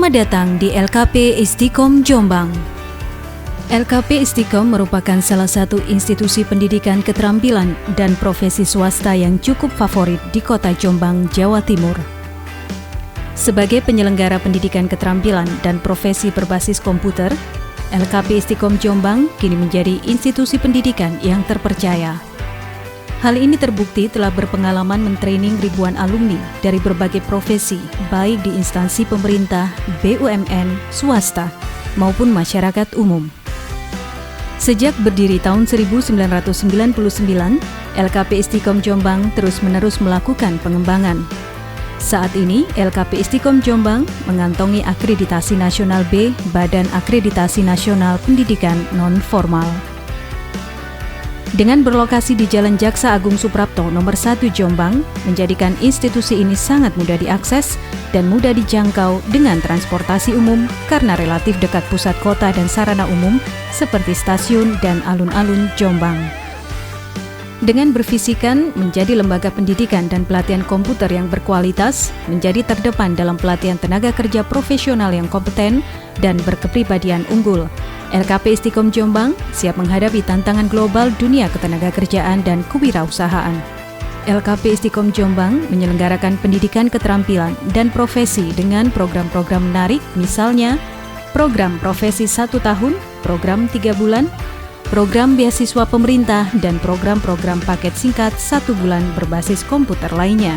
Selamat datang di LKP Istiqom Jombang. LKP Istiqom merupakan salah satu institusi pendidikan keterampilan dan profesi swasta yang cukup favorit di kota Jombang, Jawa Timur. Sebagai penyelenggara pendidikan keterampilan dan profesi berbasis komputer, LKP Istiqom Jombang kini menjadi institusi pendidikan yang terpercaya. Hal ini terbukti telah berpengalaman mentraining ribuan alumni dari berbagai profesi, baik di instansi pemerintah, BUMN, swasta, maupun masyarakat umum. Sejak berdiri tahun 1999, LKP Istiqom Jombang terus-menerus melakukan pengembangan. Saat ini, LKP Istiqom Jombang mengantongi akreditasi nasional B, Badan Akreditasi Nasional Pendidikan Non-Formal. Dengan berlokasi di Jalan Jaksa Agung Suprapto nomor 1 Jombang, menjadikan institusi ini sangat mudah diakses dan mudah dijangkau dengan transportasi umum karena relatif dekat pusat kota dan sarana umum seperti stasiun dan alun-alun Jombang. Dengan bervisikan menjadi lembaga pendidikan dan pelatihan komputer yang berkualitas, menjadi terdepan dalam pelatihan tenaga kerja profesional yang kompeten dan berkepribadian unggul, LKP Istiqom Jombang siap menghadapi tantangan global dunia ketenagakerjaan dan kewirausahaan. LKP Istiqom Jombang menyelenggarakan pendidikan keterampilan dan profesi dengan program-program menarik, misalnya program profesi 1 tahun, program 3 bulan, program beasiswa pemerintah, dan program-program paket singkat 1 bulan berbasis komputer lainnya.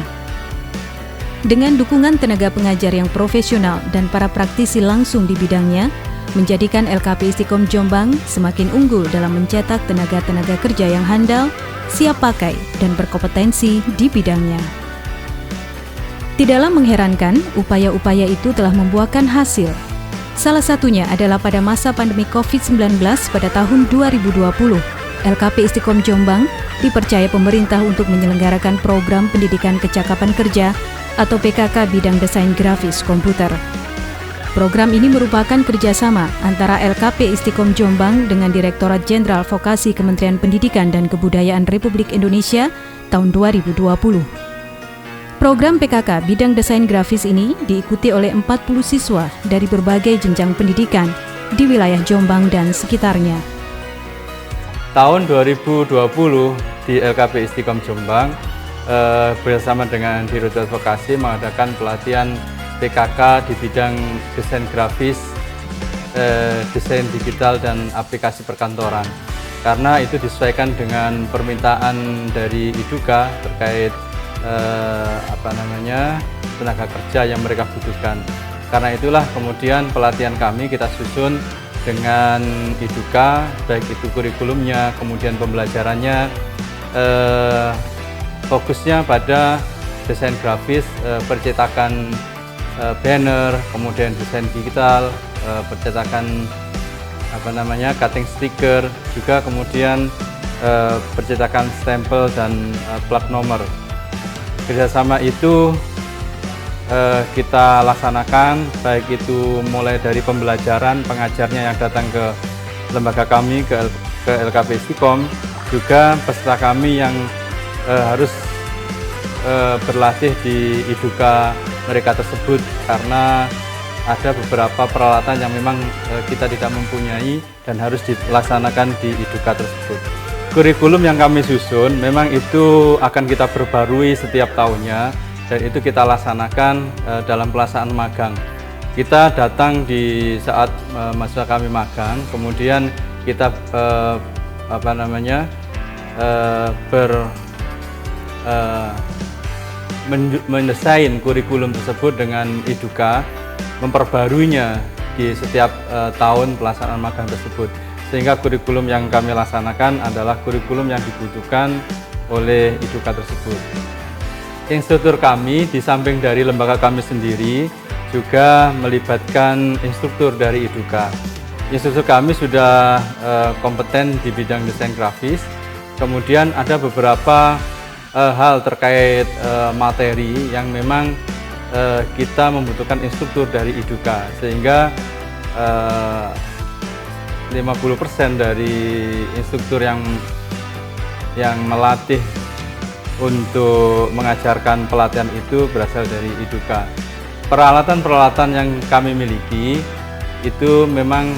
Dengan dukungan tenaga pengajar yang profesional dan para praktisi langsung di bidangnya, menjadikan LKP Istiqom Jombang semakin unggul dalam mencetak tenaga-tenaga kerja yang handal, siap pakai, dan berkompetensi di bidangnya. Tidaklah mengherankan, upaya-upaya itu telah membuahkan hasil. Salah satunya adalah pada masa pandemi COVID-19 pada tahun 2020, LKP Istiqom Jombang dipercaya pemerintah untuk menyelenggarakan program pendidikan kecakapan kerja atau PKK bidang desain grafis komputer. Program ini merupakan kerjasama antara LKP Istiqom Jombang dengan Direktorat Jenderal Vokasi Kementerian Pendidikan dan Kebudayaan Republik Indonesia tahun 2020. Program PKK bidang desain grafis ini diikuti oleh 40 siswa dari berbagai jenjang pendidikan di wilayah Jombang dan sekitarnya. Tahun 2020 di LKP Istiqom Jombang bersama dengan Direktorat Vokasi mengadakan pelatihan PKK di bidang desain grafis, desain digital, dan aplikasi perkantoran. Karena itu disesuaikan dengan permintaan dari IDUKA terkait tenaga kerja yang mereka butuhkan. Karena itulah kemudian pelatihan kami kita susun dengan IDUKA, baik itu kurikulumnya, kemudian pembelajarannya, fokusnya pada desain grafis, percetakan banner, kemudian desain digital, percetakan cutting stiker, juga kemudian percetakan stempel dan plat nomor. Kerjasama itu kita laksanakan, baik itu mulai dari pembelajaran pengajarnya yang datang ke lembaga kami, ke LKP Istiqom, juga peserta kami yang harus berlatih di IDUKA mereka tersebut, karena ada beberapa peralatan yang memang kita tidak mempunyai dan harus dilaksanakan di IDUKA tersebut. Kurikulum yang kami susun memang itu akan kita perbarui setiap tahunnya, dan itu kita laksanakan dalam pelaksanaan magang. Kita datang di saat masa kami magang, kemudian kita mendesain kurikulum tersebut dengan IDUKA, memperbaruinya di setiap tahun pelaksanaan magang tersebut, sehingga kurikulum yang kami laksanakan adalah kurikulum yang dibutuhkan oleh IDUKA tersebut. Instruktur kami di samping dari lembaga kami sendiri juga melibatkan instruktur dari IDUKA. Instruktur kami sudah kompeten di bidang desain grafis, kemudian ada beberapa hal terkait materi yang memang kita membutuhkan instruktur dari IDUKA, sehingga 50% dari instruktur yang melatih untuk mengajarkan pelatihan itu berasal dari IDUKA. peralatan-peralatan yang kami miliki itu memang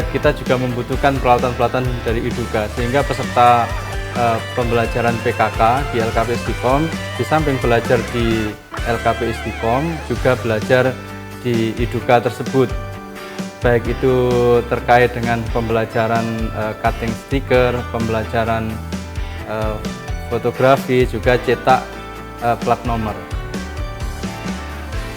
kita juga membutuhkan peralatan-peralatan dari IDUKA, sehingga peserta pembelajaran PKK di LKP Istiqom di samping belajar di LKP Istiqom juga belajar di IDUKA tersebut, baik itu terkait dengan pembelajaran cutting stiker, pembelajaran fotografi, juga cetak plat nomor.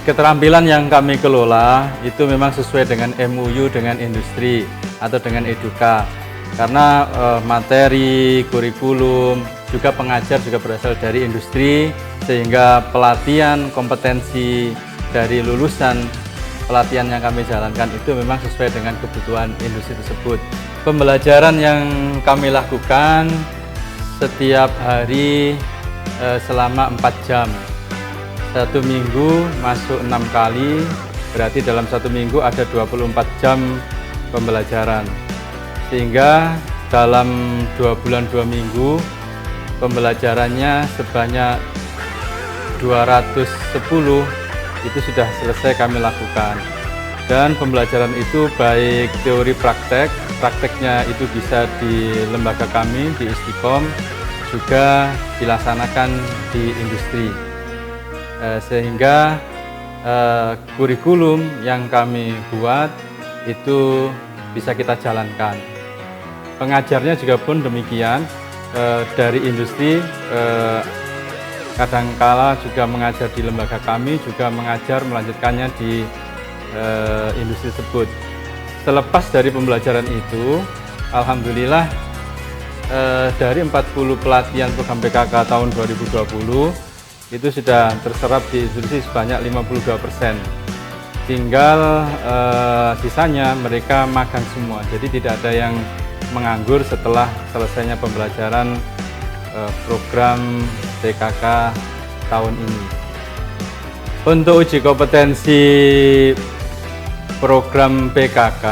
Keterampilan yang kami kelola itu memang sesuai dengan MOU dengan industri atau dengan IDUKA, karena materi, kurikulum, juga pengajar juga berasal dari industri, sehingga pelatihan kompetensi dari lulusan pelatihan yang kami jalankan itu memang sesuai dengan kebutuhan industri tersebut. Pembelajaran yang kami lakukan setiap hari selama 4 jam. 1 minggu masuk 6 kali, berarti dalam 1 minggu ada 24 jam pembelajaran. Sehingga dalam 2 bulan 2 minggu pembelajarannya sebanyak 210 itu sudah selesai kami lakukan. Dan pembelajaran itu baik teori prakteknya itu bisa di lembaga kami di Istiqom, juga dilaksanakan di industri. Sehingga kurikulum yang kami buat itu bisa kita jalankan. Pengajarnya juga pun demikian, dari industri kadangkala juga mengajar di lembaga kami, juga mengajar melanjutkannya di industri tersebut. Selepas dari pembelajaran itu, alhamdulillah dari 40 pelatihan program PKK tahun 2020 itu sudah terserap di industri sebanyak 52%. Tinggal sisanya mereka magang semua, jadi tidak ada yang menganggur setelah selesainya pembelajaran program PKK tahun ini. Untuk uji kompetensi program PKK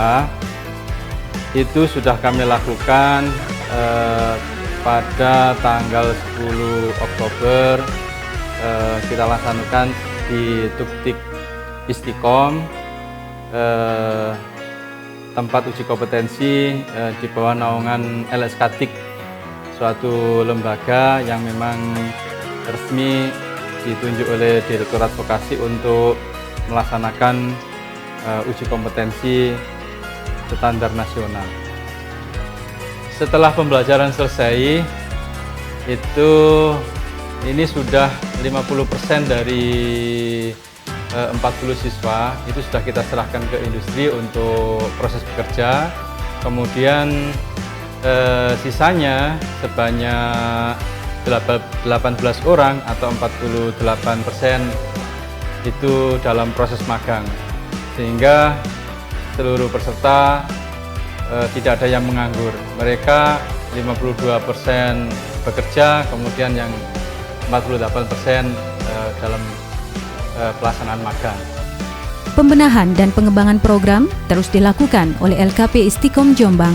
itu sudah kami lakukan pada tanggal 10 Oktober. Kita laksanakan di Tuktik Istiqom, tempat uji kompetensi di bawah naungan LSKTIK, suatu lembaga yang memang resmi ditunjuk oleh Direktorat Vokasi untuk melaksanakan uji kompetensi standar nasional. Setelah pembelajaran selesai, itu ini sudah 50% dari 40 siswa itu sudah kita serahkan ke industri untuk proses bekerja. Kemudian sisanya sebanyak 18 orang atau 48% itu dalam proses magang, sehingga seluruh peserta tidak ada yang menganggur. Mereka 52% bekerja, kemudian yang 48% dalam pelaksanaan magang. Pembenahan dan pengembangan program terus dilakukan oleh LKP Istiqom Jombang.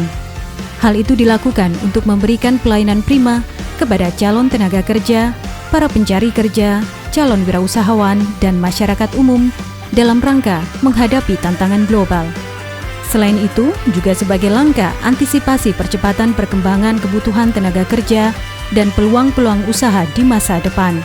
Hal itu dilakukan untuk memberikan pelayanan prima kepada calon tenaga kerja, para pencari kerja, calon wirausahawan, dan masyarakat umum dalam rangka menghadapi tantangan global. Selain itu, juga sebagai langkah antisipasi percepatan perkembangan kebutuhan tenaga kerja dan peluang-peluang usaha di masa depan.